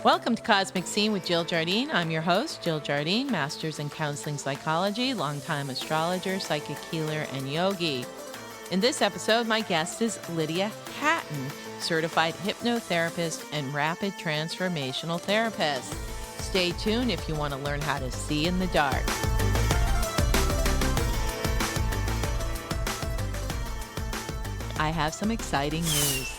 Welcome to Cosmic Scene with Jill Jardine. I'm your host, Jill Jardine, Master's in Counseling Psychology, longtime astrologer, psychic healer, and yogi. In this episode, my guest is Lydia Hatton, certified hypnotherapist and rapid transformational therapist. Stay tuned if you want to learn how to see in the dark. I have some exciting news.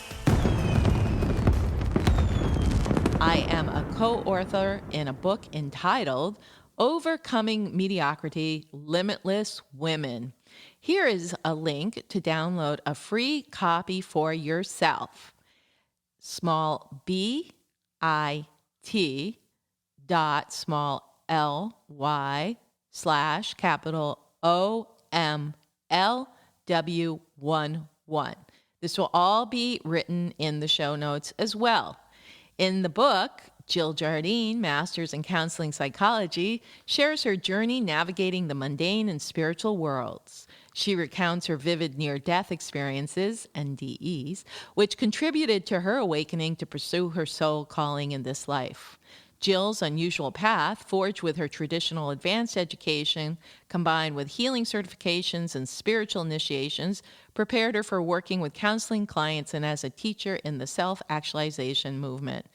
I am a co-author in a book entitled Overcoming Mediocrity, Limitless Women. Here is a link to download a free copy for yourself. Small bit dot small ly / capital OMLW11. This will all be written in the show notes as well. In the book, Jill Jardine, Master's in Counseling Psychology, shares her journey navigating the mundane and spiritual worlds. She recounts her vivid near-death experiences, NDEs, which contributed to her awakening to pursue her soul calling in this life. Jill's unusual path, forged with her traditional advanced education, combined with healing certifications and spiritual initiations, prepared her for working with counseling clients and as a teacher in the self-actualization movement.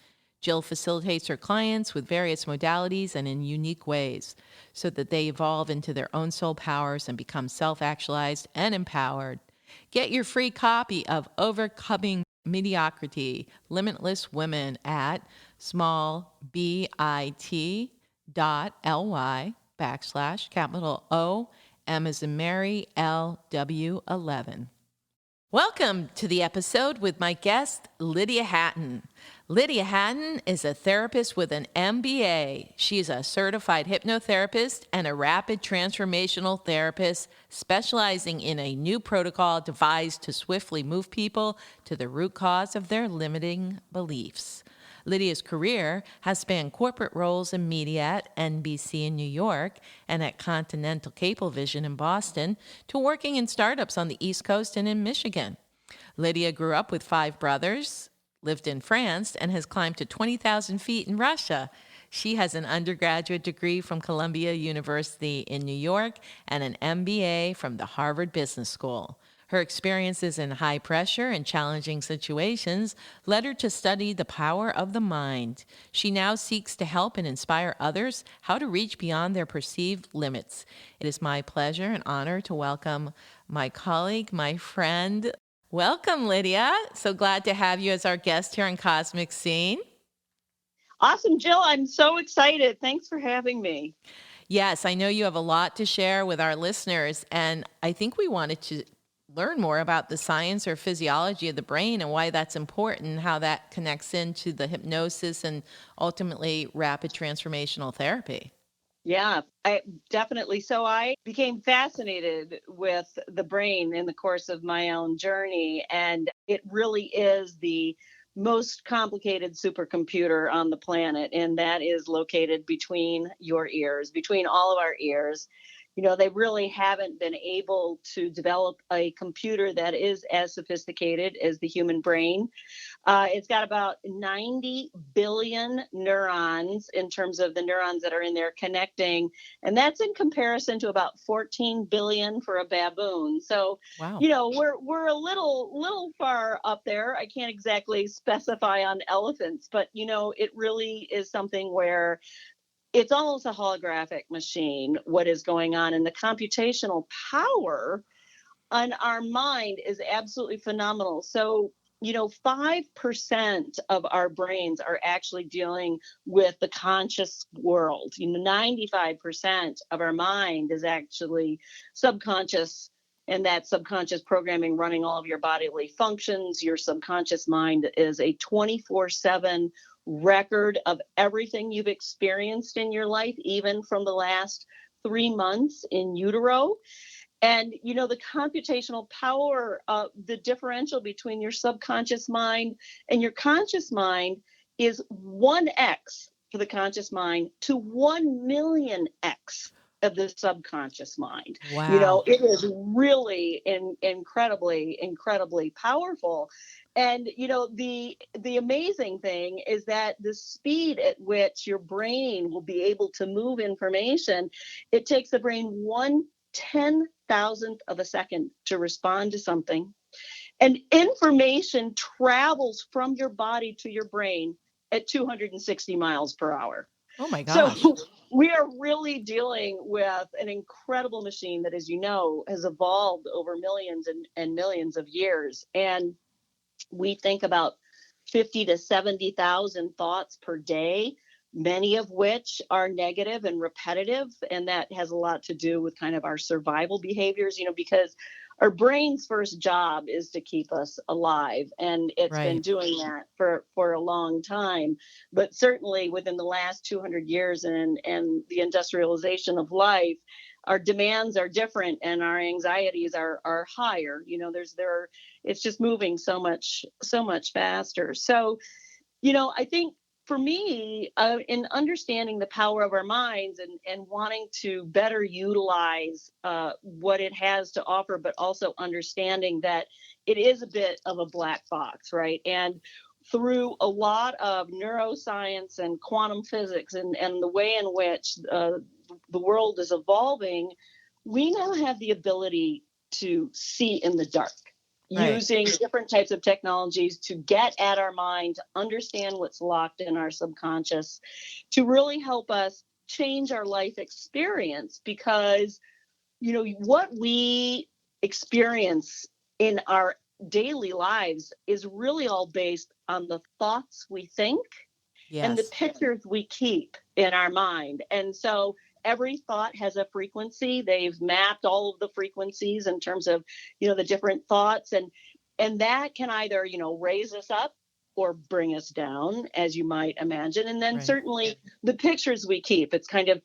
Jill facilitates her clients with various modalities and in unique ways so that they evolve into their own soul powers and become self-actualized and empowered. Get your free copy of Overcoming Mediocrity, Limitless Women at small bit.ly / capital O M as in Mary LW11. Welcome to the episode with my guest, Lydia Hatton. Lydia Hatton is a therapist with an MBA. She's a certified hypnotherapist and a rapid transformational therapist specializing in a new protocol devised to swiftly move people to the root cause of their limiting beliefs. Lydia's career has spanned corporate roles in media at NBC in New York and at Continental Cablevision in Boston to working in startups on the East Coast and in Michigan. Lydia grew up with 5 brothers, lived in France, and has climbed to 20,000 feet in Russia. She has an undergraduate degree from Columbia University in New York and an MBA from the Harvard Business School. Her experiences in high pressure and challenging situations led her to study the power of the mind. She now seeks to help and inspire others how to reach beyond their perceived limits. It is my pleasure and honor to welcome my colleague, my friend. Welcome, Lydia. So glad to have you as our guest here on Cosmic Scene. Awesome, Jill. I'm so excited. Thanks for having me. Yes, I know you have a lot to share with our listeners, and I think we wanted to learn more about the science or physiology of the brain and why that's important, how that connects into the hypnosis and ultimately rapid transformational therapy. Yeah, definitely. So I became fascinated with the brain in the course of my own journey, and it really is the most complicated supercomputer on the planet, and that is located between your ears, between all of our ears. You know, they really haven't been able to develop a computer that is as sophisticated as the human brain. It's got about 90 billion neurons in terms of the neurons that are in there connecting. And that's in comparison to about 14 billion for a baboon. So, Wow. you know, we're a little far up there. I can't exactly specify on elephants, but, you know, it really is something where it's almost a holographic machine, what is going on. And the computational power on our mind is absolutely phenomenal. So, you know, 5% of our brains are actually dealing with the conscious world. You know, 95% of our mind is actually subconscious, and that subconscious programming running all of your bodily functions. Your subconscious mind is a 24/7 record of everything you've experienced in your life, even from the last 3 months in utero. And, you know, the computational power, the differential between your subconscious mind and your conscious mind is 1x for the conscious mind to 1 million x of the subconscious mind. Wow. It is really incredibly powerful. And the amazing thing is that the speed at which your brain will be able to move information, it takes the brain 1/10,000th of a second to respond to something. And information travels from your body to your brain at 260 miles per hour. Oh my So gosh. we are really dealing with an incredible machine that, as you know, has evolved over millions and millions of years. And we think about 50 to 70,000 thoughts per day, many of which are negative and repetitive. And that has a lot to do with kind of our survival behaviors, because our brain's first job is to keep us alive. And it's been Right. doing that for a long time. But certainly within the last 200 years and the industrialization of life, our demands are different and our anxieties are higher. It's just moving so much faster. So, I think for me, in understanding the power of our minds and wanting to better utilize what it has to offer, but also understanding that it is a bit of a black box, right? And through a lot of neuroscience and quantum physics and the way in which the world is evolving, we now have the ability to see in the dark Right. using different types of technologies to get at our mind, to understand what's locked in our subconscious, to really help us change our life experience. Because, what we experience in our daily lives is really all based on the thoughts we think and the Yes. pictures we keep in our mind. And so every thought has a frequency. They've mapped all of the frequencies in terms of, the different thoughts. And that can either, raise us up or bring us down, as you might imagine. And then Right. certainly the pictures we keep, it's kind of,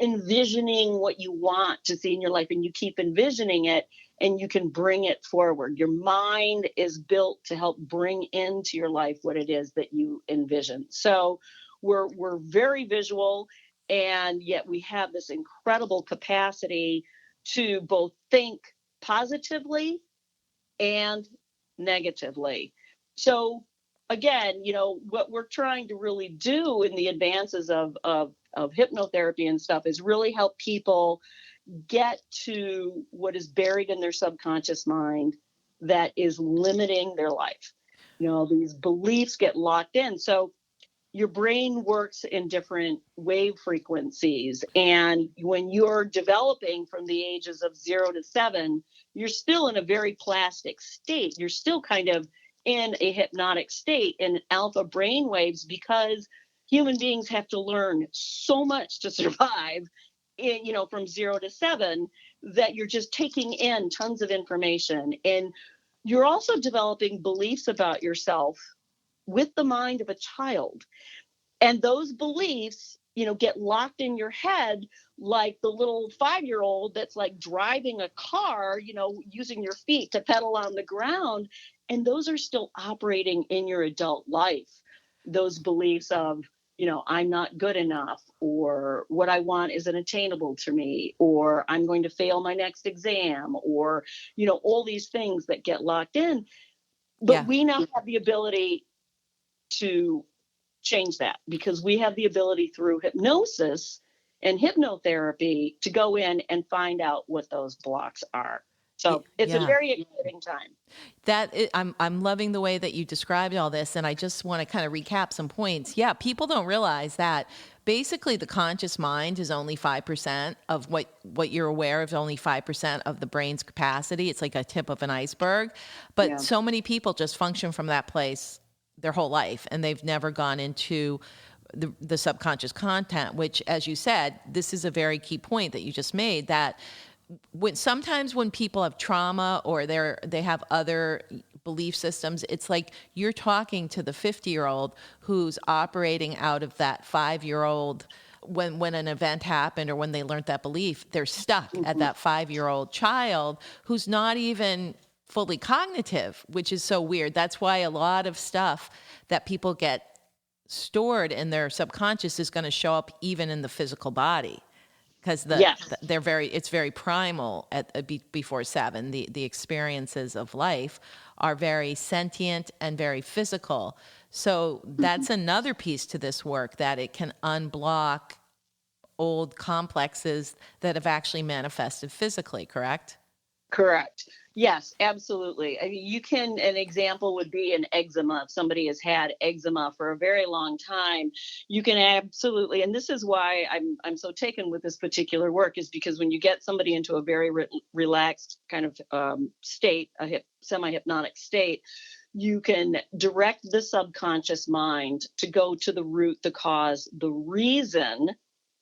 envisioning what you want to see in your life, and you keep envisioning it and you can bring it forward. Your mind is built to help bring into your life what it is that you envision. So we're very visual, and yet we have this incredible capacity to both think positively and negatively. So again, what we're trying to really do in the advances of hypnotherapy and stuff is really help people get to what is buried in their subconscious mind that is limiting their life. These beliefs get locked in. So your brain works in different wave frequencies. And when you're developing from the ages of 0 to 7, you're still in a very plastic state. You're still kind of in a hypnotic state in alpha brain waves, because human beings have to learn so much to survive from 0 to 7, that you're just taking in tons of information. And you're also developing beliefs about yourself with the mind of a child. And those beliefs, get locked in your head like the little 5-year-old that's like driving a car, using your feet to pedal on the ground. And those are still operating in your adult life. Those beliefs of, I'm not good enough, or what I want isn't attainable to me, or I'm going to fail my next exam, or, all these things that get locked in. But Yeah. we now have the ability to change that, because we have the ability through hypnosis and hypnotherapy to go in and find out what those blocks are. So it's a Yeah. very exciting time. I'm loving the way that you described all this, and I just want to kind of recap some points. Yeah, people don't realize that basically the conscious mind is only 5% of what you're aware of, only 5% of the brain's capacity. It's like a tip of an iceberg. But Yeah. so many people just function from that place their whole life, and they've never gone into the subconscious content, which, as you said, this is a very key point that you just made, that sometimes when people have trauma or they have other belief systems, it's like you're talking to the 50-year-old who's operating out of that 5-year-old. When an event happened or when they learned that belief, they're stuck at Mhm. that 5-year-old child who's not even fully cognitive, which is so weird. That's why a lot of stuff that people get stored in their subconscious is going to show up even in the physical body. because Yes. it's very primal before 7. The experiences of life are very sentient and very physical. So that's another piece to this work, that it can unblock old complexes that have actually manifested physically, correct? Correct. Yes, absolutely. I mean, an example would be an eczema. If somebody has had eczema for a very long time, you can absolutely, and this is why I'm so taken with this particular work, is because when you get somebody into a very relaxed kind of state, semi-hypnotic state, you can direct the subconscious mind to go to the root, the cause, the reason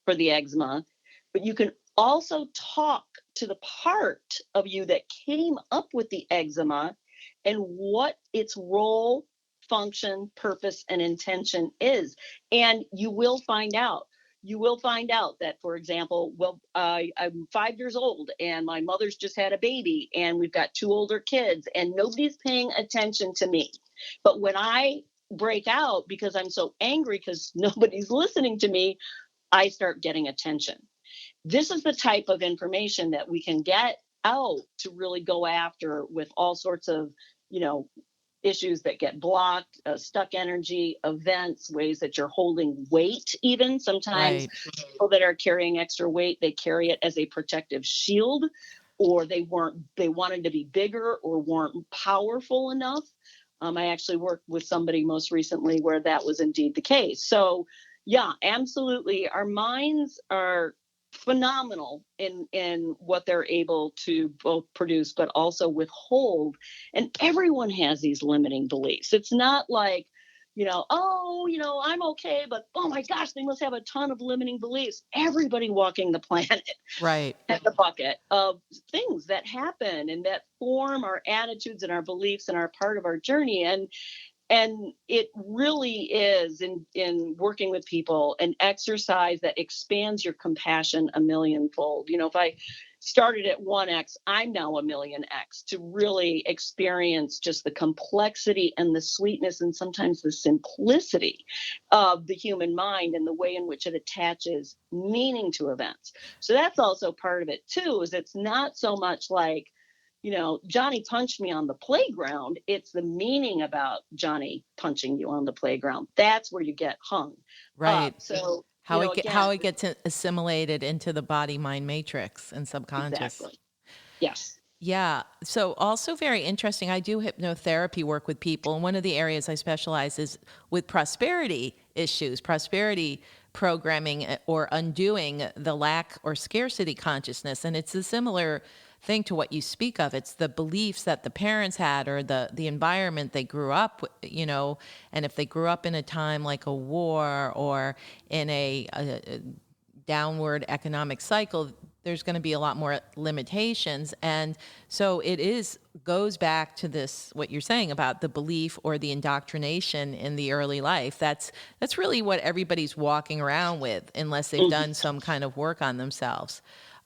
for the eczema, but you can also talk to the part of you that came up with the eczema and what its role, function, purpose, and intention is. And you will find out. You will find out that, for example, well, I'm 5 years old and my mother's just had a baby, and we've got 2 older kids, and nobody's paying attention to me. But when I break out because I'm so angry because nobody's listening to me, I start getting attention. This is the type of information that we can get out to really go after with all sorts of, you know, issues that get blocked, stuck energy, events, ways that you're holding weight. Even sometimes Right. people that are carrying extra weight, they carry it as a protective shield, or they wanted to be bigger or weren't powerful enough. I actually worked with somebody most recently where that was indeed the case. So yeah, absolutely. Our minds are phenomenal in what they're able to both produce but also withhold. And everyone has these limiting beliefs. It's not like, oh, I'm okay, but oh my gosh, they must have a ton of limiting beliefs. Everybody walking the planet Right. has a bucket of things that happen and that form our attitudes and our beliefs and are part of our journey. And it really is, in working with people, an exercise that expands your compassion a millionfold. If I started at 1x, I'm now a million x, to really experience just the complexity and the sweetness and sometimes the simplicity of the human mind and the way in which it attaches meaning to events. So that's also part of it too, is it's not so much like, Johnny punched me on the playground. It's the meaning about Johnny punching you on the playground. That's where you get hung up. Right. So, How again, it gets assimilated into the body mind matrix and subconscious. exactly. Yes. Yeah. So also very interesting. I do hypnotherapy work with people, and one of the areas I specialize is with prosperity issues, prosperity programming, or undoing the lack or scarcity consciousness. And it's a similar thing to what you speak of. It's the beliefs that the parents had, or the environment they grew up with, and if they grew up in a time like a war, or in a downward economic cycle, there's going to be a lot more limitations. And so goes back to this, what you're saying about the belief or the indoctrination in the early life. That's really what everybody's walking around with, unless they've done some kind of work on themselves.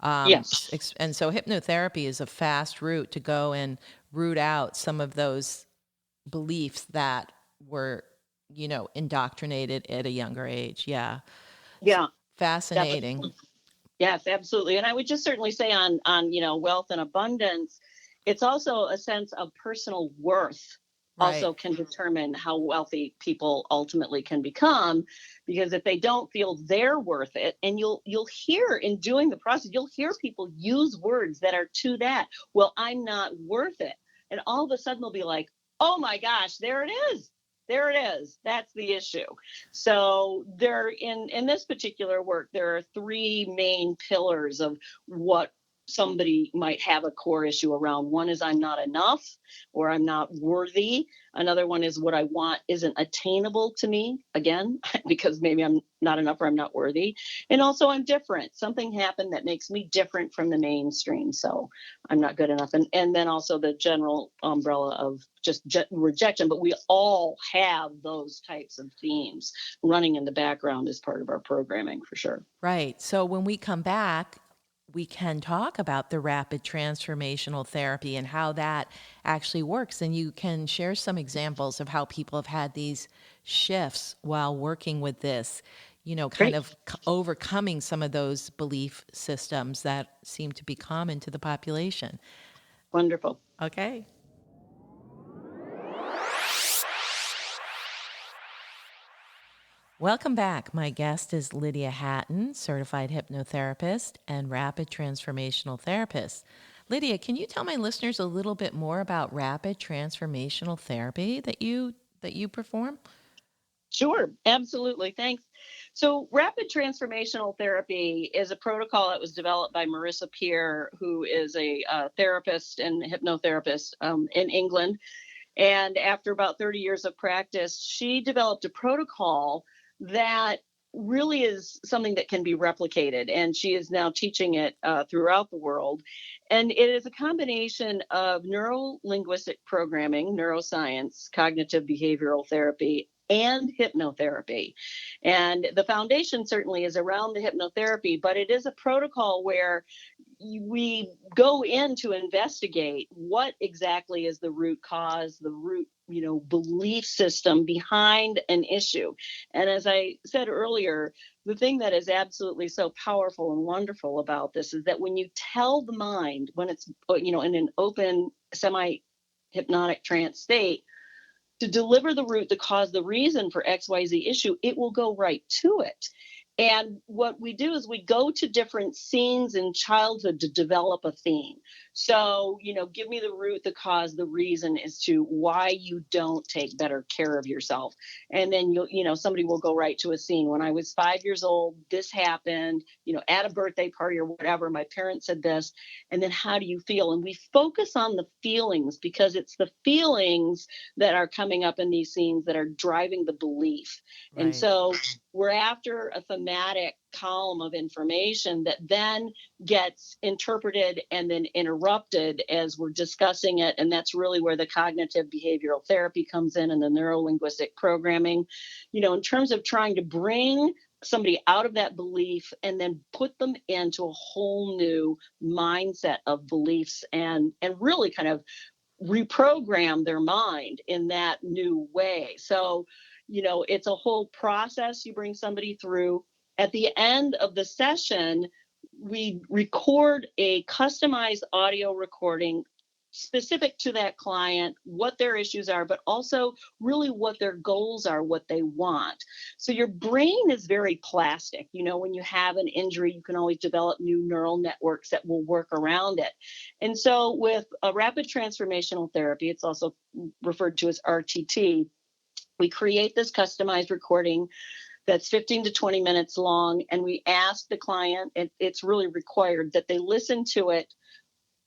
Yes. And so hypnotherapy is a fast route to go and root out some of those beliefs that were, indoctrinated at a younger age. Yeah. Yeah. Fascinating. Definitely. Yes, absolutely. And I would just certainly say on wealth and abundance, it's also a sense of personal worth Right. also can determine how wealthy people ultimately can become, because if they don't feel they're worth it, and you'll hear in doing the process, you'll hear people use words that are to that. Well, I'm not worth it. And all of a sudden they'll be like, "Oh my gosh, there it is. There it is. That's the issue." So there, in this particular work, there are three main pillars of what somebody might have a core issue around. One is I'm not enough, or I'm not worthy. Another one is what I want isn't attainable to me, again, because maybe I'm not enough or I'm not worthy. And also I'm different. Something happened that makes me different from the mainstream. So I'm not good enough. And then also the general umbrella of just rejection. But we all have those types of themes running in the background as part of our programming, for sure. Right. So when we come back, we can talk about the rapid transformational therapy and how that actually works. And you can share some examples of how people have had these shifts while working with this. kind Great. of overcoming some of those belief systems that seem to be common to the population. Wonderful. Okay. Welcome back. My guest is Lydia Hatton, certified hypnotherapist and rapid transformational therapist. Lydia, can you tell my listeners a little bit more about rapid transformational therapy that you perform? Sure, absolutely. Thanks. So, rapid transformational therapy is a protocol that was developed by Marissa Peer, who is a therapist and hypnotherapist in England. And after about 30 years of practice, she developed a protocol that really is something that can be replicated. And she is now teaching it throughout the world. And it is a combination of neuro linguistic programming, neuroscience, cognitive behavioral therapy, and hypnotherapy. And the foundation certainly is around the hypnotherapy, but it is a protocol where we go in to investigate what exactly is the root cause, the root, belief system behind an issue. And as I said earlier, the thing that is absolutely so powerful and wonderful about this is that when you tell the mind, when it's, in an open, semi hypnotic trance state, to deliver the root, the cause, the reason for XYZ issue, it will go right to it. And what we do is we go to different scenes in childhood to develop a theme. So, give me the root, the cause, the reason as to why you don't take better care of yourself. And then somebody will go right to a scene. When I was 5 years old, this happened, at a birthday party or whatever. My parents said this. And then how do you feel? And we focus on the feelings because it's the feelings that are coming up in these scenes that are driving the belief. And Right. so we're after a thematic column of information that then gets interpreted and then interrupted as we're discussing it. And that's really where the cognitive behavioral therapy comes in and the neuro linguistic programming, in terms of trying to bring somebody out of that belief and then put them into a whole new mindset of beliefs and really kind of reprogram their mind in that new way. So, it's a whole process you bring somebody through. At the end of the session, we record a customized audio recording specific to that client, what their issues are, but also really what their goals are, what they want. So your brain is very plastic. When you have an injury, you can always develop new neural networks that will work around it. And so with a rapid transformational therapy, it's also referred to as RTT, we create this customized recording that's 15 to 20 minutes long. And we ask the client, it's really required that they listen to it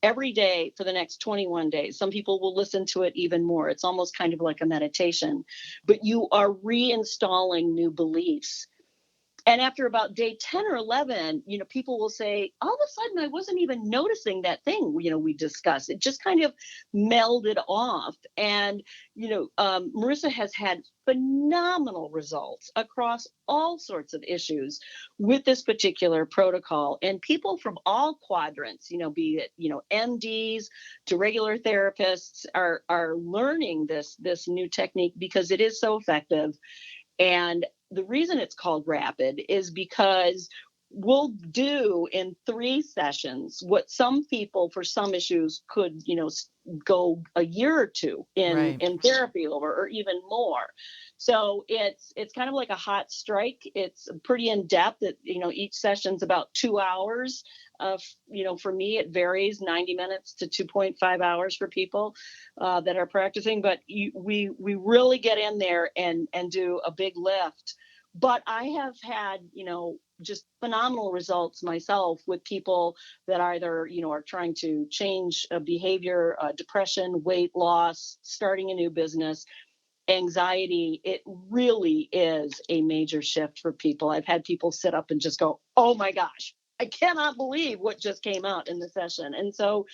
every day for the next 21 days. Some people will listen to it even more. It's almost kind of like a meditation, but you are reinstalling new beliefs. And after about day 10 or 11, people will say, all of a sudden, I wasn't even noticing that thing, we discussed. It just kind of melded off. And, Marissa has had phenomenal results across all sorts of issues with this particular protocol. And people from all quadrants, be it, MDs to regular therapists are learning this new technique because it is so effective. And the reason it's called rapid is because we'll do in 3 sessions what some people for some issues could, go a year or two in Right. therapy over, or even more. So it's kind of like a hot strike. It's pretty in depth. Each session's about 2 hours. For me, it varies 90 minutes to 2.5 hours for people that are practicing. But we really get in there and do a big lift. But I have had, just phenomenal results myself with people that either, are trying to change behavior, depression, weight loss, starting a new business, anxiety. It really is a major shift for people. I've had people sit up and just go, oh my gosh, I cannot believe what just came out in the session. And so,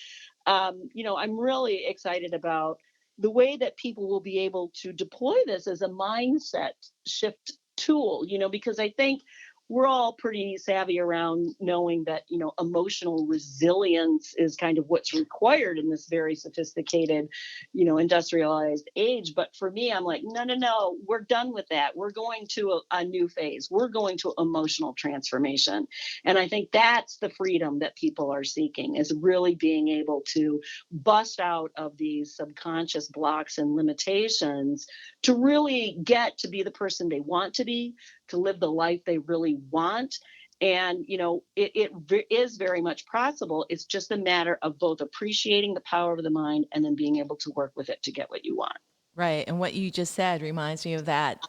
I'm really excited about the way that people will be able to deploy this as a mindset shift tool, because I think we're all pretty savvy around knowing that, emotional resilience is kind of what's required in this very sophisticated, industrialized age. But for me, I'm like, no, no, no, we're done with that. We're going to a new phase. We're going to emotional transformation. And I think that's the freedom that people are seeking, is really being able to bust out of these subconscious blocks and limitations to really get to be the person they want to be, to live the life they really want. And, it is very much possible. It's just a matter of both appreciating the power of the mind and then being able to work with it to get what you want. Right. And what you just said reminds me of that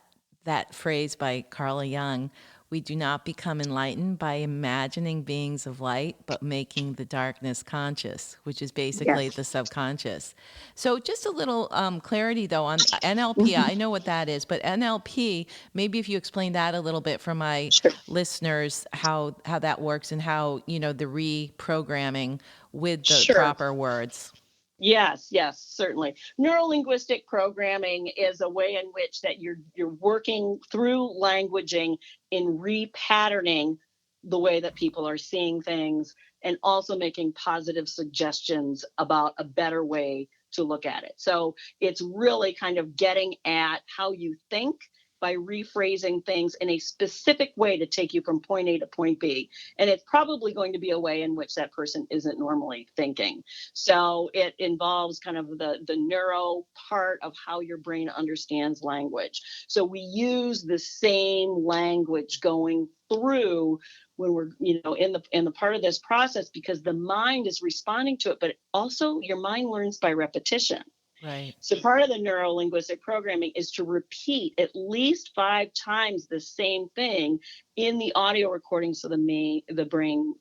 phrase by Carla Jung. We do not become enlightened by imagining beings of light, but making the darkness conscious, which is basically Yes. the subconscious. So, just a little clarity though on NLP. Mhm. I know what that is, but NLP. Maybe if you explain that a little bit for my Sure. listeners, how that works and how the reprogramming with the Sure. proper words. Yes, yes, certainly. Neurolinguistic programming is a way in which that you're working through languaging in repatterning the way that people are seeing things, and also making positive suggestions about a better way to look at it. So it's really kind of getting at how you think by rephrasing things in a specific way to take you from point A to point B. And it's probably going to be a way in which that person isn't normally thinking. So it involves kind of the neuro part of how your brain understands language. So we use the same language going through when we're, in the part of this process, because the mind is responding to it, but also your mind learns by repetition. Right. So part of the neuro linguistic programming is to repeat at least 5 times the same thing in the audio recording, so the brain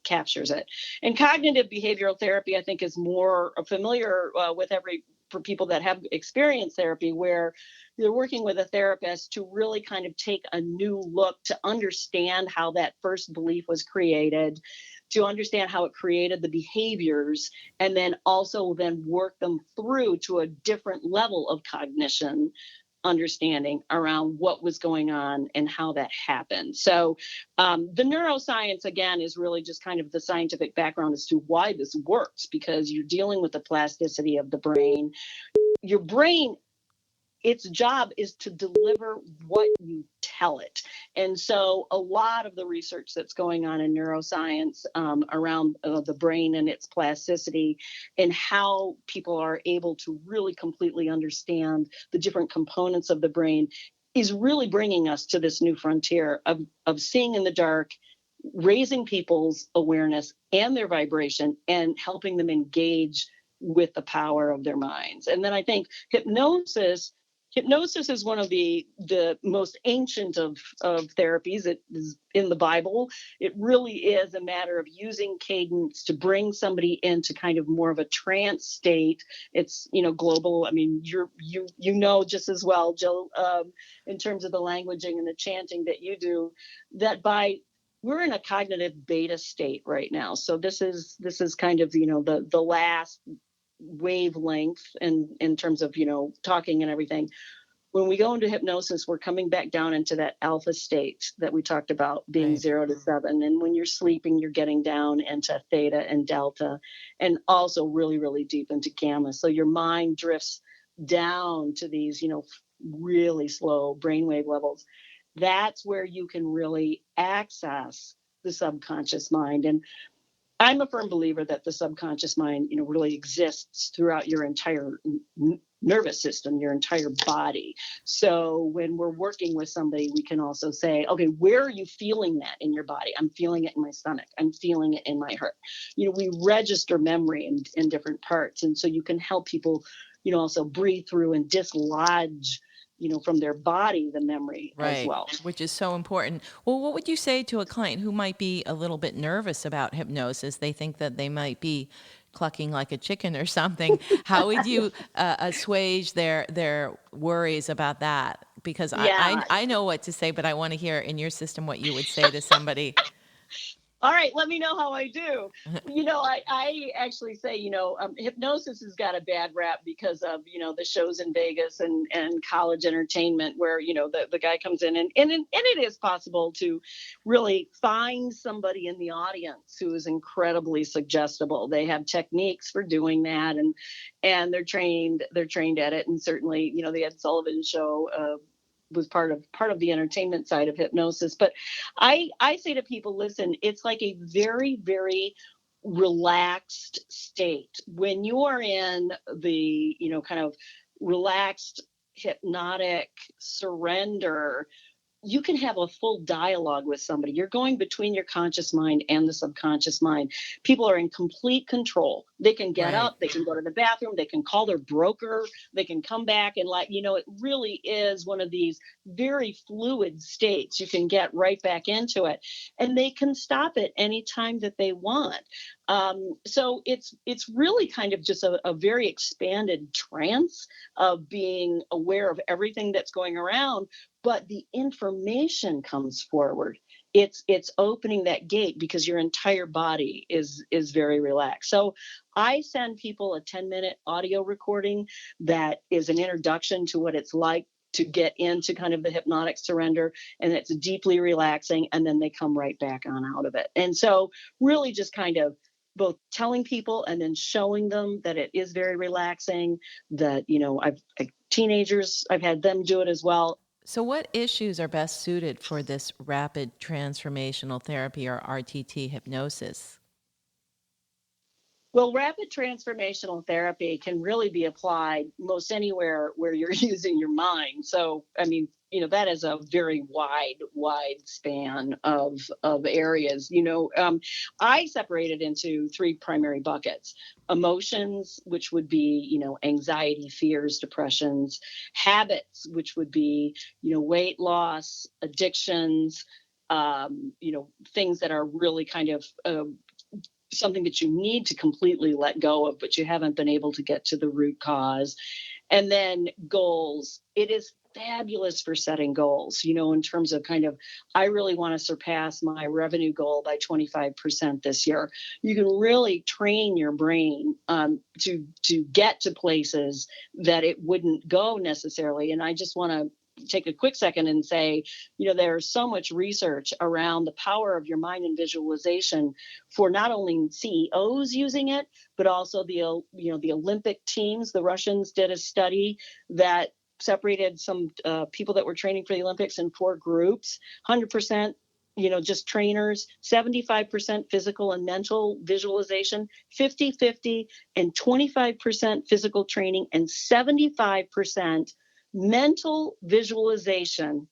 captures it. And cognitive behavioral therapy, I think, is more familiar for people that have experienced therapy, where they're working with a therapist to really kind of take a new look to understand how that first belief was created, to understand how it created the behaviors, and then also then work them through to a different level of cognition understanding around what was going on and how that happened. So the neuroscience, again, is really just kind of the scientific background as to why this works, because you're dealing with the plasticity of the brain. Your brain, its job is to deliver what you tell it. And so a lot of the research that's going on in neuroscience around the brain and its plasticity, and how people are able to really completely understand the different components of the brain, is really bringing us to this new frontier of seeing in the dark, raising people's awareness and their vibration, and helping them engage with the power of their minds. And then I think hypnosis is one of the most ancient of therapies. It is in the Bible. It really is a matter of using cadence to bring somebody into kind of more of a trance state. It's global. I mean, you know just as well, Jill, in terms of the languaging and the chanting that you do, that we're in a cognitive beta state right now. So this is kind of the last wavelength in terms of talking and everything. When we go into hypnosis, we're coming back down into that alpha state that we talked about, being Right. 0 to 7. And when you're sleeping, you're getting down into theta and delta, and also really, really deep into gamma. So your mind drifts down to these, really slow brainwave levels. That's where you can really access the subconscious mind. And I'm a firm believer that the subconscious mind, really exists throughout your entire nervous system, your entire body. So when we're working with somebody, we can also say, okay, where are you feeling that in your body? I'm feeling it in my stomach. I'm feeling it in my heart. We register memory in different parts. And so you can help people, also breathe through and dislodge, from their body, the memory as Right, well. which is so important. Well, what would you say to a client who might be a little bit nervous about hypnosis? They think that they might be clucking like a chicken or something. How would you assuage their worries about that? Because Yeah. I know what to say, but I want to hear in your system what you would say to somebody. All right, let me know how I do. I actually say, hypnosis has got a bad rap because of, the shows in Vegas and college entertainment where, the guy comes in and it is possible to really find somebody in the audience who is incredibly suggestible. They have techniques for doing that and they're trained at it. And certainly, the Ed Sullivan show, was part of the entertainment side of hypnosis. But I say to people, listen, it's like a very, very relaxed state when you are in the kind of relaxed hypnotic surrender. You can have a full dialogue with somebody. You're going between your conscious mind and the subconscious mind. People are in complete control. They can get Right. up, they can go to the bathroom, they can call their broker, they can come back and it really is one of these very fluid states. You can get right back into it and they can stop it anytime that they want. So it's really kind of just a very expanded trance of being aware of everything that's going around, but the information comes forward. It's opening that gate because your entire body is very relaxed. So I send people a 10-minute audio recording that is an introduction to what it's like to get into kind of the hypnotic surrender, and it's deeply relaxing, and then they come right back on out of it. And so really just kind of both telling people and then showing them that it is very relaxing, that teenagers, I've had them do it as well. So, what issues are best suited for this rapid transformational therapy or RTT hypnosis? Well, rapid transformational therapy can really be applied most anywhere where you're using your mind. So, I mean, that is a very wide span of areas. I separated into three primary buckets: emotions, which would be, anxiety, fears, depressions; habits, which would be, weight loss, addictions, things that are really kind of something that you need to completely let go of, but you haven't been able to get to the root cause. And then goals. It is fabulous for setting goals, in terms of kind of, I really want to surpass my revenue goal by 25% this year. You can really train your brain to get to places that it wouldn't go necessarily. And I just want to take a quick second and say, there's so much research around the power of your mind and visualization for not only CEOs using it, but also the Olympic teams. The Russians did a study that separated some people that were training for the Olympics in four groups: 100%, just trainers, 75% physical and mental visualization, 50-50, and 25% physical training, and 75% mental visualization.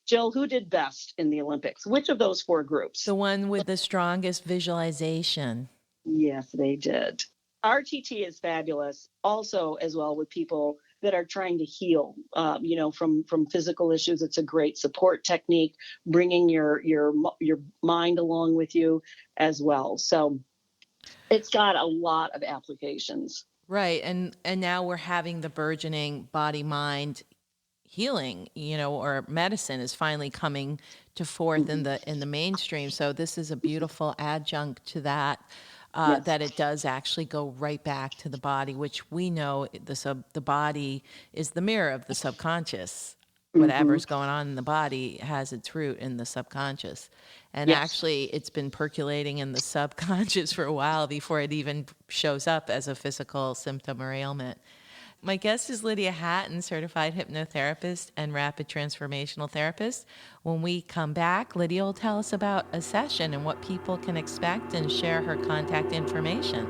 Jill, who did best in the Olympics? Which of those four groups? The one with the strongest visualization. Yes, they did. RTT is fabulous also as well with people that are trying to heal, from physical issues. It's a great support technique, bringing your mind along with you as well. So it's got a lot of applications. Right. And now we're having the burgeoning body mind healing, or medicine is finally coming to forth in the mainstream. So this is a beautiful adjunct to that. Yes. That it does actually go right back to the body, which we know the body is the mirror of the subconscious. Mm-hmm. Whatever's going on in the body has its root in the subconscious. And Yes. actually, it's been percolating in the subconscious for a while before it even shows up as a physical symptom or ailment. My guest is Lydia Hatton, certified hypnotherapist and rapid transformational therapist. When we come back, Lydia will tell us about a session and what people can expect and share her contact information.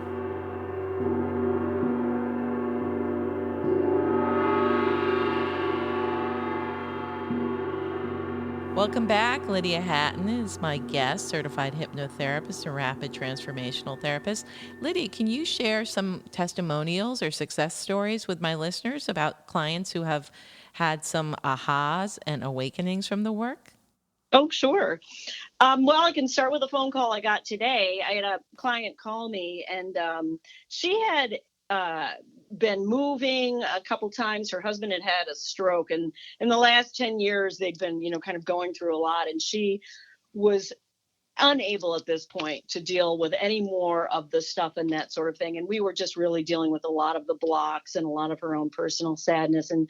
Welcome back. Lydia Hatton is my guest, certified hypnotherapist and rapid transformational therapist. Lydia, can you share some testimonials or success stories with my listeners about clients who have had some ahas and awakenings from the work? Oh, sure. Well, I can start with a phone call I got today. I had a client call me, and she had uh, been moving a couple times. Her husband had had a stroke, and in the last 10 years, they'd been, kind of going through a lot. And she was unable at this point to deal with any more of the stuff and that sort of thing. And we were just really dealing with a lot of the blocks and a lot of her own personal sadness. And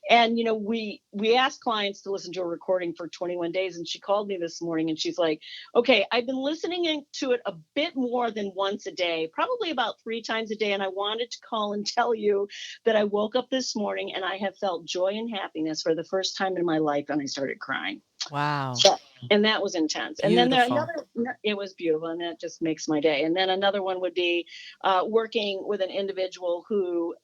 we asked clients to listen to a recording for 21 days. And she called me this morning and she's like, okay, I've been listening to it a bit more than once a day, probably about 3 times a day. And I wanted to call and tell you that I woke up this morning and I have felt joy and happiness for the first time in my life. And I started crying. Wow. So, and that was intense. And then Beautiful. it was beautiful. And that just makes my day. And then another one would be working with an individual who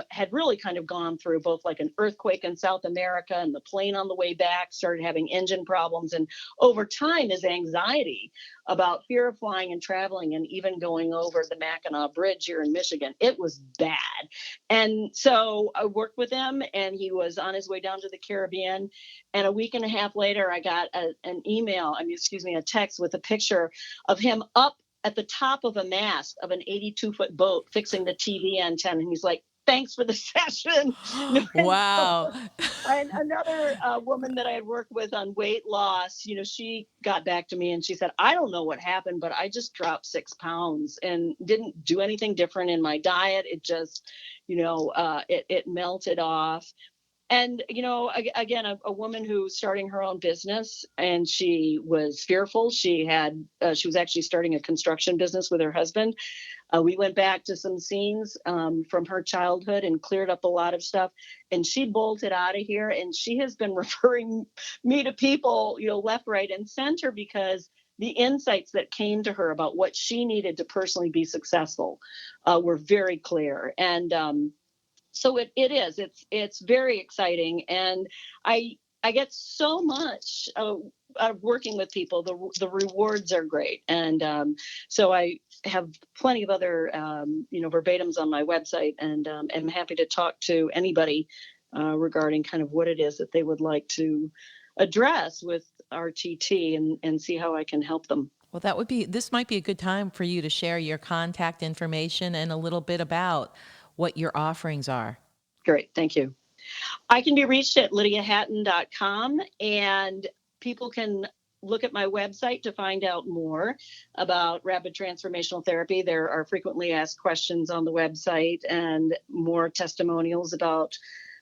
had really kind of gone through both like an earthquake in South America, and the plane on the way back started having engine problems. And over time, his anxiety about fear of flying and traveling and even going over the Mackinac Bridge here in Michigan, it was bad. And so I worked with him, and he was on his way down to the Caribbean. And a week and a half later, I got a text with a picture of him up at the top of a mast of an 82-foot boat fixing the TV antenna. And he's like, thanks for the session. Wow. And another woman that I had worked with on weight loss, she got back to me and she said, I don't know what happened, but I just dropped 6 pounds and didn't do anything different in my diet. It just, it melted off. And, again, a woman who's starting her own business, and she was fearful. She was actually starting a construction business with her husband. We went back to some scenes from her childhood and cleared up a lot of stuff. And she bolted out of here, and she has been referring me to people, left, right, and center, because the insights that came to her about what she needed to personally be successful were very clear. And so it's very exciting. And I get so much out of working with people. The rewards are great. And so I have plenty of other, verbatims on my website, and am happy to talk to anybody regarding kind of what it is that they would like to address with RTT, and see how I can help them. Well, this might be a good time for you to share your contact information and a little bit about what your offerings are. Great. Thank you. I can be reached at lydiahatton.com, and people can look at my website to find out more about rapid transformational therapy. There are frequently asked questions on the website and more testimonials about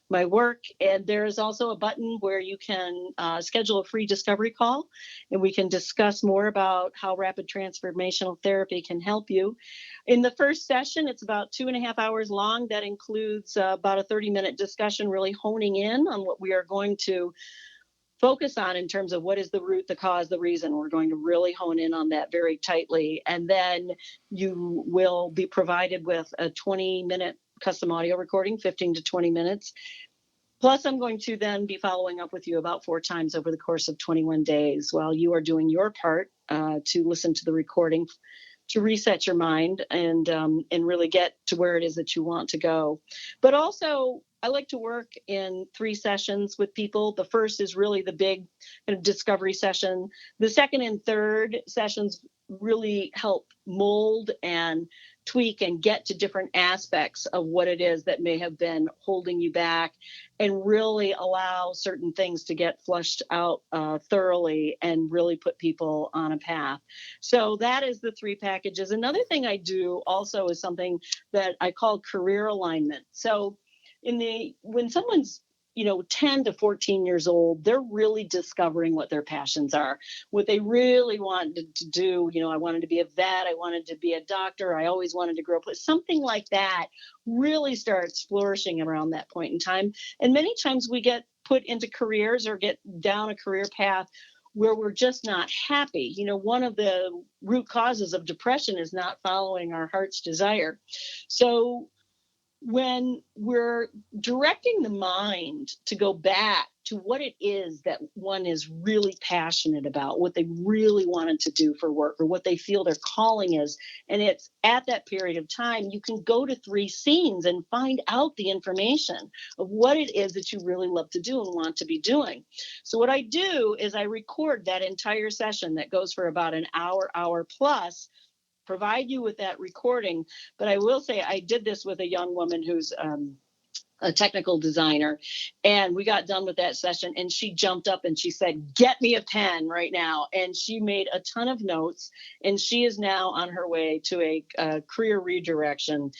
my work. And there is also a button where you can schedule a free discovery call, and we can discuss more about how rapid transformational therapy can help you. In the first session, it's about 2.5 hours long. That includes about a 30-minute discussion, really honing in on what we are going to focus on in terms of what is the root, the cause, the reason. We're going to really hone in on that very tightly. And then you will be provided with a 20-minute custom audio recording, 15 to 20 minutes. Plus, I'm going to then be following up with you about 4 times over the course of 21 days while you are doing your part to listen to the recording, to reset your mind and really get to where it is that you want to go. But also, I like to work in 3 sessions with people. The first is really the big kind of discovery session. The second and third sessions really help mold and tweak and get to different aspects of what it is that may have been holding you back, and really allow certain things to get flushed out thoroughly and really put people on a path. So that is the 3 packages. Another thing I do also is something that I call career alignment. So when someone's 10 to 14 years old, they're really discovering what their passions are, what they really wanted to do. I wanted to be a vet. I wanted to be a doctor. I always wanted to grow up. Something like that really starts flourishing around that point in time. And many times we get put into careers or get down a career path where we're just not happy. One of the root causes of depression is not following our heart's desire. So when we're directing the mind to go back to what it is that one is really passionate about, what they really wanted to do for work, or what they feel their calling is, and it's at that period of time, you can go to 3 scenes and find out the information of what it is that you really love to do and want to be doing. So what I do is I record that entire session that goes for about an hour plus, provide you with that recording. But I will say I did this with a young woman who's a technical designer. And we got done with that session and she jumped up and she said, "Get me a pen right now." And she made a ton of notes, and she is now on her way to a career redirection,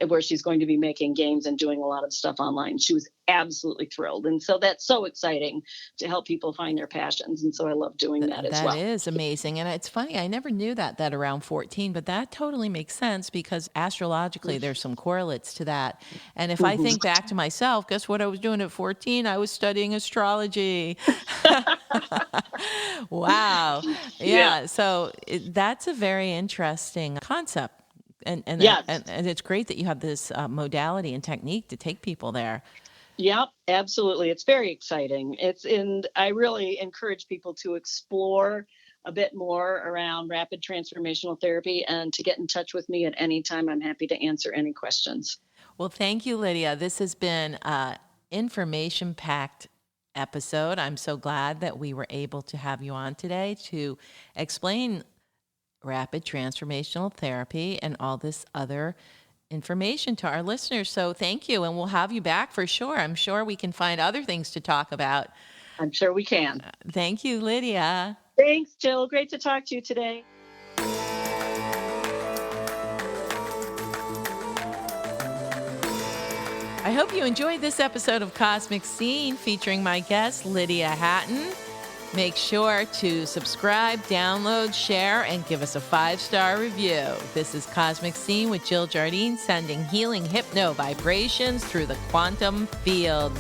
where she's going to be making games and doing a lot of stuff online. She was absolutely thrilled. And so that's so exciting to help people find their passions. And so I love doing that as well. That is amazing. And it's funny, I never knew that around 14, but that totally makes sense because astrologically there's some correlates to that. And if I think back to myself, guess what I was doing at 14? I was studying astrology. Wow. Yeah. So that's a very interesting concept. And Yes. and it's great that you have this modality and technique to take people there. Yep, absolutely. It's very exciting. And I really encourage people to explore a bit more around rapid transformational therapy and to get in touch with me at any time. I'm happy to answer any questions. Well, thank you, Lydia. This has been an information-packed episode. I'm so glad that we were able to have you on today to explain rapid transformational therapy and all this other information to our listeners. So thank you, and we'll have you back for sure. I'm sure we can find other things to talk about. I'm sure we can. Thank you, Lydia. Thanks, Jill. Great to talk to you today. I hope you enjoyed this episode of Cosmic Scene featuring my guest, Lydia Hatton. Make sure to subscribe, download, share, and give us a 5-star review. This is Cosmic Scene with Jill Jardine, sending healing hypno vibrations through the quantum field.